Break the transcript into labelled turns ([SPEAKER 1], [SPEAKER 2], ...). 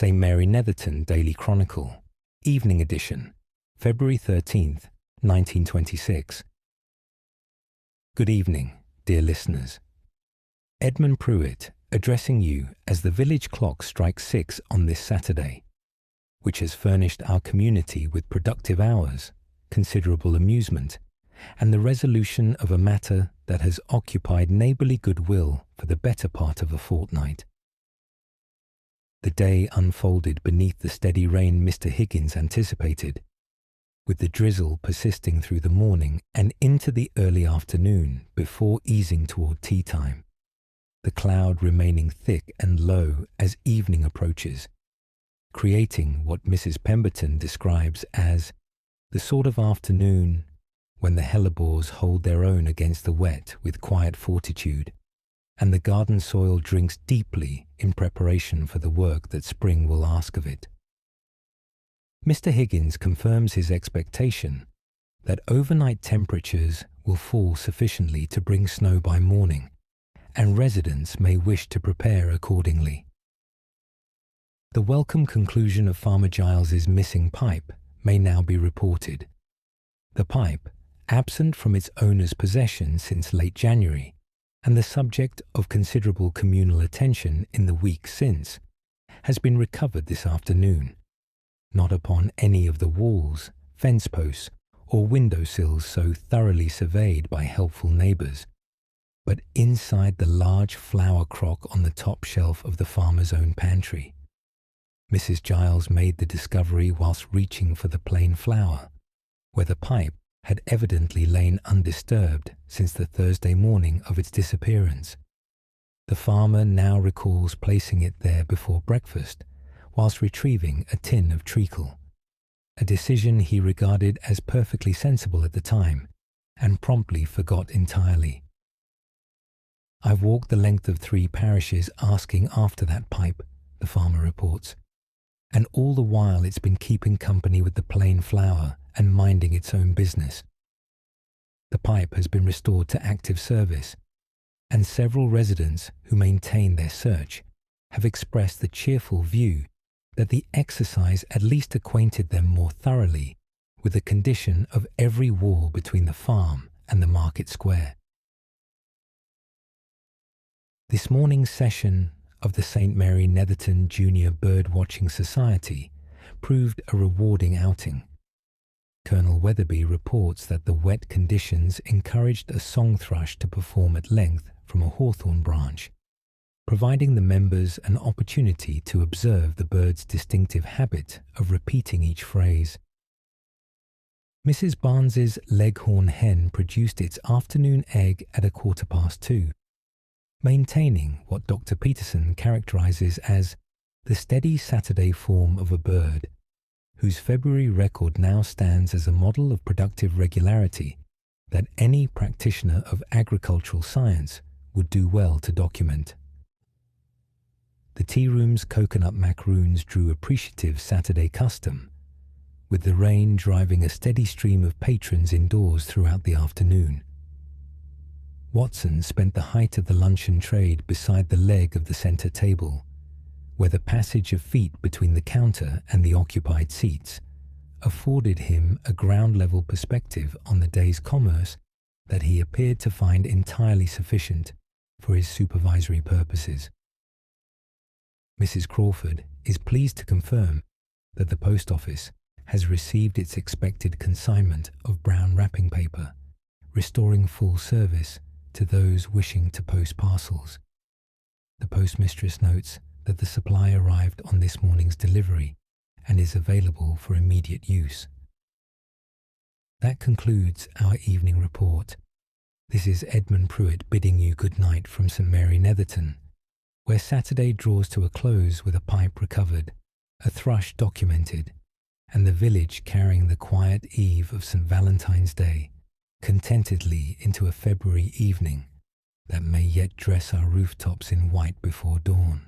[SPEAKER 1] St. Mary Netherton Daily Chronicle, Evening Edition, February 13th, 1926. Good evening, dear listeners. Edmund Pruitt addressing you as the village clock strikes 6 on this Saturday, which has furnished our community with productive hours, considerable amusement, and the resolution of a matter that has occupied neighbourly goodwill for the better part of a fortnight. The day unfolded beneath the steady rain Mr. Higgins anticipated, with the drizzle persisting through the morning and into the early afternoon before easing toward tea time, the cloud remaining thick and low as evening approaches, creating what Mrs. Pemberton describes as the sort of afternoon when the hellebores hold their own against the wet with quiet fortitude, and the garden soil drinks deeply in preparation for the work that spring will ask of it. Mr. Higgins confirms his expectation that overnight temperatures will fall sufficiently to bring snow by morning, and residents may wish to prepare accordingly. The welcome conclusion of Farmer Giles's missing pipe may now be reported. The pipe, absent from its owner's possession since late January, and the subject of considerable communal attention in the week since, has been recovered this afternoon, not upon any of the walls, fence posts, or window sills so thoroughly surveyed by helpful neighbours, but inside the large flour crock on the top shelf of the farmer's own pantry. Mrs. Giles made the discovery whilst reaching for the plain flour, where the pipe had evidently lain undisturbed since the Thursday morning of its disappearance. The farmer now recalls placing it there before breakfast, whilst retrieving a tin of treacle, a decision he regarded as perfectly sensible at the time, and promptly forgot entirely. "I've walked the length of 3 parishes asking after that pipe," the farmer reports, "and all the while it's been keeping company with the plain flour and minding its own business." The pipe has been restored to active service, and several residents who maintain their search have expressed the cheerful view that the exercise at least acquainted them more thoroughly with the condition of every wall between the farm and the market square. This morning's session of the St. Mary Netherton Junior Bird-Watching Society proved a rewarding outing. Colonel Weatherby reports that the wet conditions encouraged a song thrush to perform at length from a hawthorn branch, providing the members an opportunity to observe the bird's distinctive habit of repeating each phrase. Mrs. Barnes's leghorn hen produced its afternoon egg at 2:15, maintaining what Dr. Peterson characterizes as the steady Saturday form of a bird, whose February record now stands as a model of productive regularity that any practitioner of agricultural science would do well to document. The tea room's coconut macaroons drew appreciative Saturday custom, with the rain driving a steady stream of patrons indoors throughout the afternoon. Watson spent the height of the luncheon trade beside the leg of the centre table, where the passage of feet between the counter and the occupied seats afforded him a ground-level perspective on the day's commerce that he appeared to find entirely sufficient for his supervisory purposes. Mrs. Crawford is pleased to confirm that the post office has received its expected consignment of brown wrapping paper, restoring full service to those wishing to post parcels. The postmistress notes that the supply arrived on this morning's delivery and is available for immediate use. That concludes our evening report. This is Edmund Pruitt bidding you good night from St. Mary Netherton, where Saturday draws to a close with a pipe recovered, a thrush documented, and the village carrying the quiet eve of Saint Valentine's Day contentedly into a February evening that may yet dress our rooftops in white before dawn.